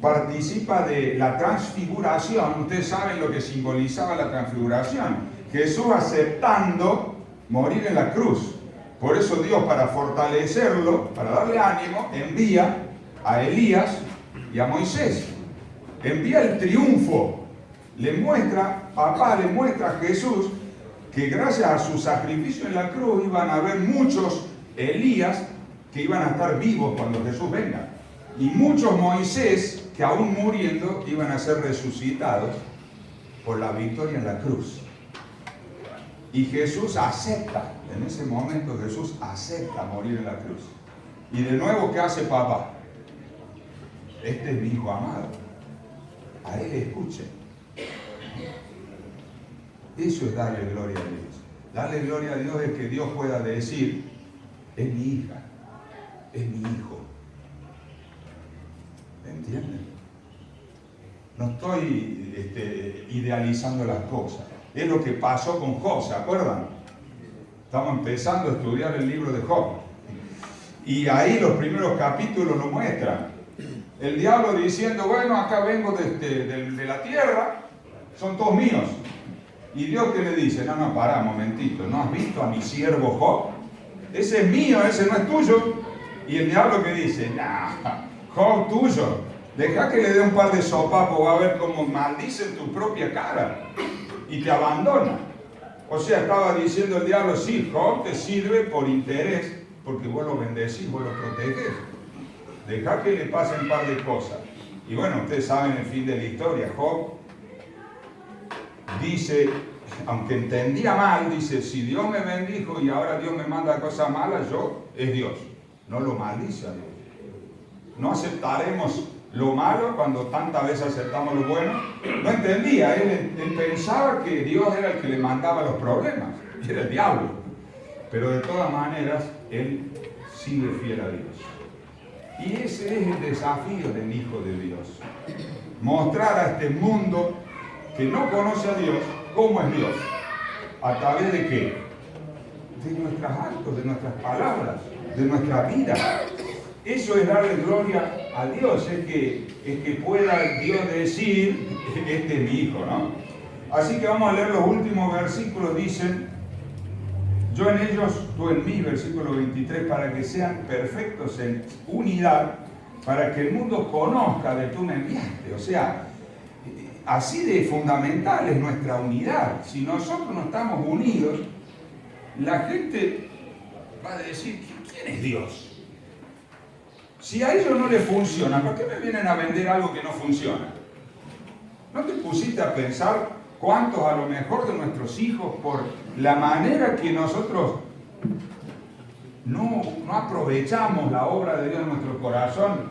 participa de la transfiguración, ustedes saben lo que simbolizaba la transfiguración. Jesús aceptando morir en la cruz. Por eso Dios, para fortalecerlo, para darle ánimo, envía a Elías y a Moisés. Envía el triunfo. Papá le muestra a Jesús que gracias a su sacrificio en la cruz iban a haber muchos Elías que iban a estar vivos cuando Jesús venga. Y muchos Moisés que aún muriendo iban a ser resucitados por la victoria en la cruz. Y Jesús acepta, en ese momento Jesús acepta morir en la cruz. Y de nuevo, ¿qué hace papá? Este es mi hijo amado. A él escuchen. Eso es darle gloria a Dios. Darle gloria a Dios es que Dios pueda decir, es mi hija, es mi hijo. ¿Entienden? No estoy idealizando las cosas. Es lo que pasó con Job, ¿se acuerdan? Estamos empezando a estudiar el libro de Job. Y ahí los primeros capítulos lo muestran. El diablo diciendo, bueno, acá vengo de la tierra, son todos míos. Y Dios que le dice, no, pará, momentito, ¿no has visto a mi siervo Job? Ese es mío, ese no es tuyo. Y el diablo que dice, Job tuyo, deja que le dé un par de sopapos, va a ver cómo maldice en tu propia cara y te abandona. O sea, estaba diciendo el diablo, sí, Job te sirve por interés, porque vos lo bendecís, vos lo protegés. Deja que le pasen un par de cosas. Y bueno, ustedes saben el fin de la historia. Job dice, aunque entendía mal, dice, si Dios me bendijo y ahora Dios me manda cosas malas, es Dios. No lo maldice a Dios. No aceptaremos lo malo cuando tantas veces aceptamos lo bueno. No entendía, él pensaba que Dios era el que le mandaba los problemas, y era el diablo. Pero de todas maneras, él sigue fiel a Dios. Y ese es el desafío del Hijo de Dios. Mostrar a este mundo que no conoce a Dios, cómo es Dios. ¿A través de qué? De nuestros actos, de nuestras palabras, de nuestra vida. Eso es darle gloria a Dios, es que pueda Dios decir, este es mi hijo, ¿no? Así que vamos a leer los últimos versículos. Dicen: yo en ellos, tú en mí, versículo 23, para que sean perfectos en unidad, para que el mundo conozca de tú me enviaste. O sea, así de fundamental es nuestra unidad. Si nosotros no estamos unidos, la gente va a decir: ¿quién es Dios? Si a ellos no les funciona, ¿por qué me vienen a vender algo que no funciona? ¿No te pusiste a pensar cuántos a lo mejor de nuestros hijos, por la manera que nosotros no aprovechamos la obra de Dios en nuestro corazón,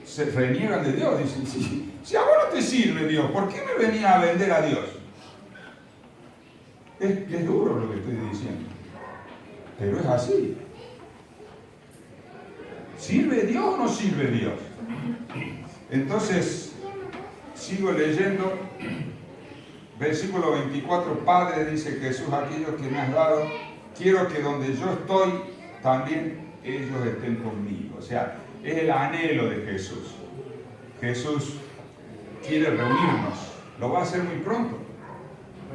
se reniegan de Dios? Dicen: si a vos no te sirve Dios, ¿por qué me venía a vender a Dios? Es duro lo que estoy diciendo, pero es así. ¿Sirve Dios o no sirve Dios? Entonces, sigo leyendo. Versículo 24, Padre, dice Jesús, aquellos que me has dado, quiero que donde yo estoy, también ellos estén conmigo. O sea, es el anhelo de Jesús. Jesús quiere reunirnos, lo va a hacer muy pronto,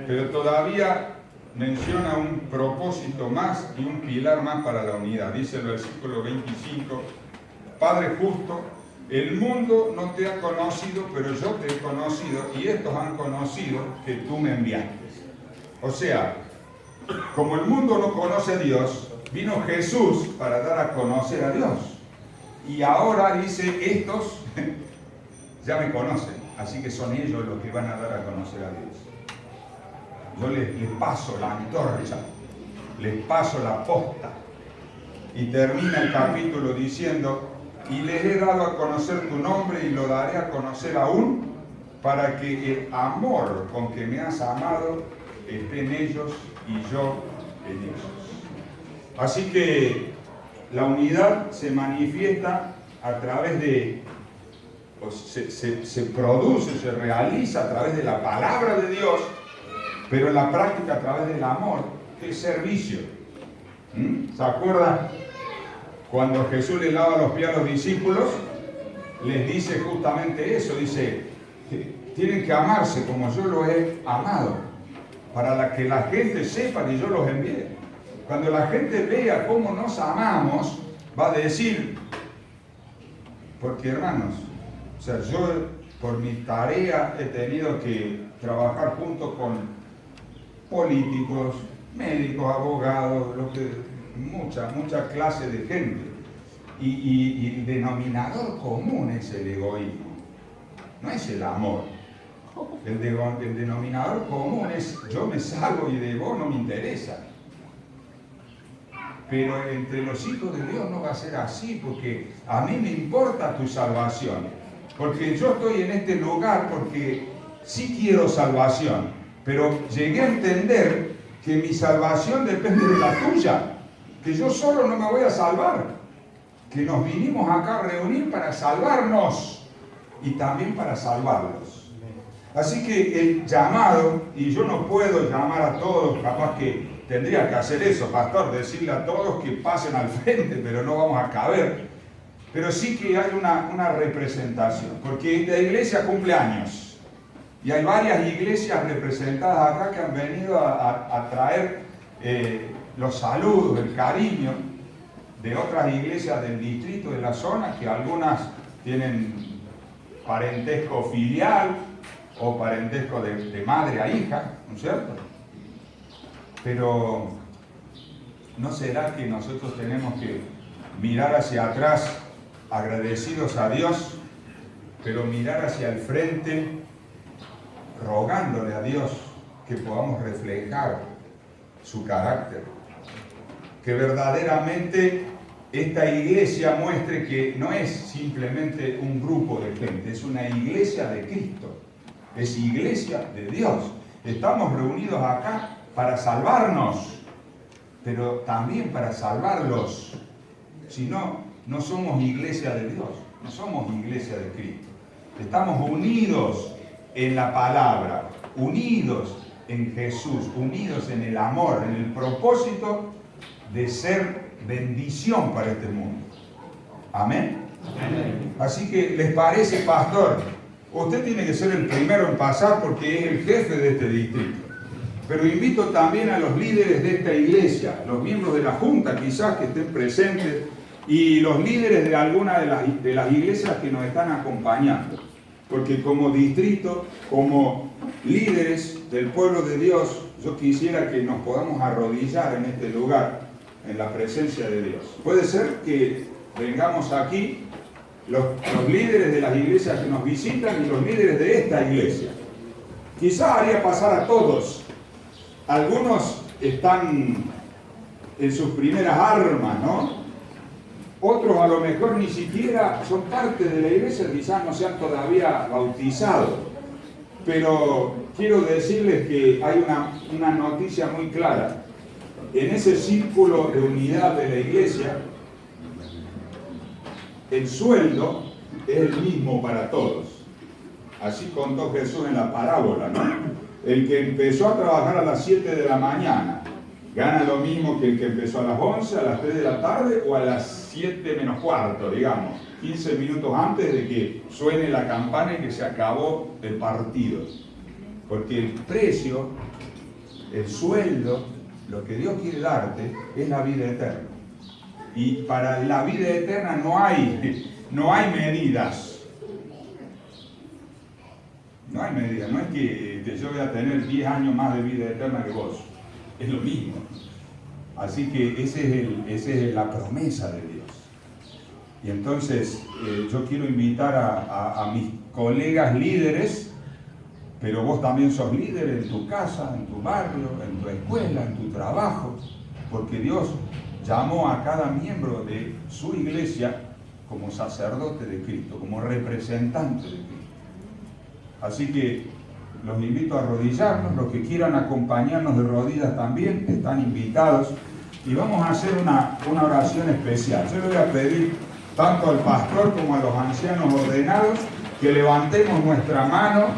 pero todavía menciona un propósito más y un pilar más para la unidad. Dice el versículo 25, Padre justo, el mundo no te ha conocido, pero yo te he conocido, y estos han conocido que tú me enviaste. O sea, como el mundo no conoce a Dios, vino Jesús para dar a conocer a Dios. Y ahora dice: estos ya me conocen, así que son ellos los que van a dar a conocer a Dios. Yo les paso la antorcha, les paso la posta. Y termina el capítulo diciendo: y les he dado a conocer tu nombre y lo daré a conocer aún, para que el amor con que me has amado esté en ellos y yo en ellos. Así que la unidad se manifiesta a través de, se produce, se realiza a través de la palabra de Dios, pero en la práctica a través del amor, que es servicio. ¿Se acuerdan? Cuando Jesús le lava los pies a los discípulos, les dice justamente eso. Dice: tienen que amarse como yo los he amado, para que la gente sepa que yo los envié. Cuando la gente vea cómo nos amamos, va a decir: porque hermanos, o sea, yo por mi tarea he tenido que trabajar junto con políticos, médicos, abogados, mucha clase de gente. Y el denominador común es el egoísmo, no es el amor. El denominador común es: yo me salvo y de vos no me interesa. Pero entre los hijos de Dios no va a ser así, porque a mí me importa tu salvación. Porque yo estoy en este lugar porque sí quiero salvación, pero llegué a entender que mi salvación depende de la tuya, que yo solo no me voy a salvar, que nos vinimos acá a reunir para salvarnos y también para salvarlos. Así que el llamado, y yo no puedo llamar a todos, capaz que tendría que hacer eso, pastor, decirle a todos que pasen al frente, pero no vamos a caber. Pero sí que hay una representación, porque esta iglesia cumple años. Y hay varias iglesias representadas acá que han venido a traer los saludos, el cariño de otras iglesias del distrito, de la zona, que algunas tienen parentesco filial o parentesco de madre a hija, ¿no es cierto? Pero ¿no será que nosotros tenemos que mirar hacia atrás agradecidos a Dios, pero mirar hacia el frente rogándole a Dios que podamos reflejar su carácter? Que verdaderamente esta iglesia muestre que no es simplemente un grupo de gente, es una iglesia de Cristo, es iglesia de Dios. Estamos reunidos acá para salvarnos, pero también para salvarlos. Si no, no somos iglesia de Dios, no somos iglesia de Cristo. Estamos unidos en la palabra, unidos en Jesús, unidos en el amor, en el propósito de ser bendición para este mundo. Amén. Así que, ¿les parece, pastor, usted tiene que ser el primero en pasar porque es el jefe de este distrito. Pero invito también a los líderes de esta iglesia, los miembros de la junta quizás que estén presentes y los líderes de alguna de las iglesias que nos están acompañando. Porque como distrito, como líderes del pueblo de Dios, yo quisiera que nos podamos arrodillar en este lugar, en la presencia de Dios. Puede ser que vengamos aquí los líderes de las iglesias que nos visitan y los líderes de esta iglesia. Quizás haría pasar a todos. Algunos están en sus primeras armas, ¿no? Otros a lo mejor ni siquiera son parte de la iglesia, quizás no sean todavía bautizados. Pero quiero decirles que hay una noticia muy clara. En ese círculo de unidad de la iglesia, el sueldo es el mismo para todos. Así contó Jesús en la parábola, ¿no? El que empezó a trabajar a las 7 de la mañana gana lo mismo que el que empezó a las 11, a las 3 de la tarde o a las 7 menos cuarto, digamos, 15 minutos antes de que suene la campana y que se acabó el partido. Porque el precio, el sueldo, lo que Dios quiere darte es la vida eterna. Y para la vida eterna no hay medidas. No hay medida, no es que yo voy a tener 10 años más de vida eterna que vos, es lo mismo. Así que esa es la promesa de Dios. Y entonces yo quiero invitar a mis colegas líderes, pero vos también sos líder en tu casa, en tu barrio, en tu escuela, en tu trabajo, porque Dios llamó a cada miembro de su iglesia como sacerdote de Cristo, como representante de Cristo. Así que los invito a arrodillarnos, los que quieran acompañarnos de rodillas también están invitados y vamos a hacer una oración especial. Yo le voy a pedir tanto al pastor como a los ancianos ordenados que levantemos nuestra mano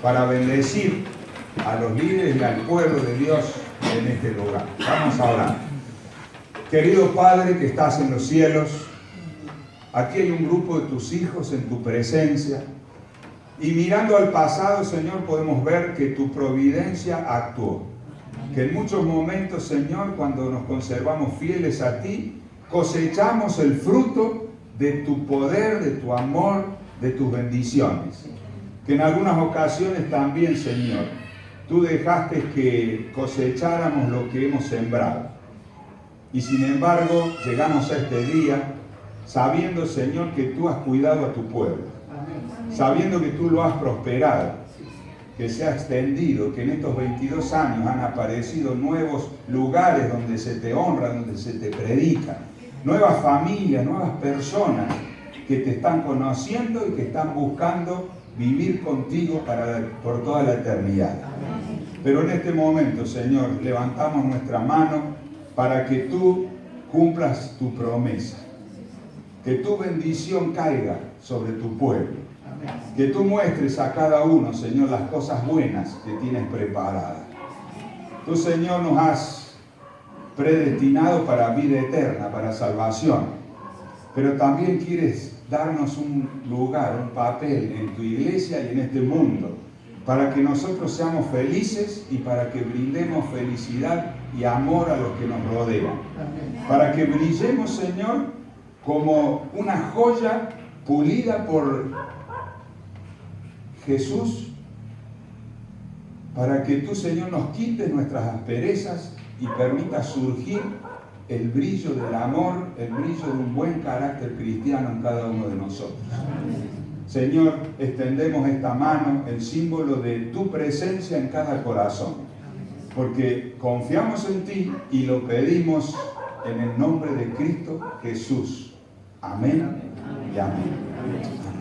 para bendecir a los líderes y al pueblo de Dios en este lugar. Vamos a orar. Querido Padre que estás en los cielos, aquí hay un grupo de tus hijos en tu presencia. Y mirando al pasado, Señor, podemos ver que tu providencia actuó. Que en muchos momentos, Señor, cuando nos conservamos fieles a ti, cosechamos el fruto de tu poder, de tu amor, de tus bendiciones. Que en algunas ocasiones también, Señor, tú dejaste que cosecháramos lo que hemos sembrado. Y sin embargo, llegamos a este día sabiendo, Señor, que tú has cuidado a tu pueblo. Sabiendo que tú lo has prosperado, que se ha extendido, que en estos 22 años han aparecido nuevos lugares donde se te honra, donde se te predica, nuevas familias, nuevas personas que te están conociendo y que están buscando vivir contigo por toda la eternidad. Pero en este momento, Señor, levantamos nuestra mano para que tú cumplas tu promesa, que tu bendición caiga sobre tu pueblo. Que tú muestres a cada uno, Señor, las cosas buenas que tienes preparadas. Tú, Señor, nos has predestinado para vida eterna, para salvación. Pero también quieres darnos un lugar, un papel en tu iglesia y en este mundo, para que nosotros seamos felices y para que brindemos felicidad y amor a los que nos rodean. Para que brillemos, Señor, como una joya pulida por Jesús, para que tú, Señor, nos quites nuestras asperezas y permitas surgir el brillo del amor, el brillo de un buen carácter cristiano en cada uno de nosotros. Señor, extendemos esta mano, el símbolo de tu presencia en cada corazón, porque confiamos en ti y lo pedimos en el nombre de Cristo Jesús. Amén y amén.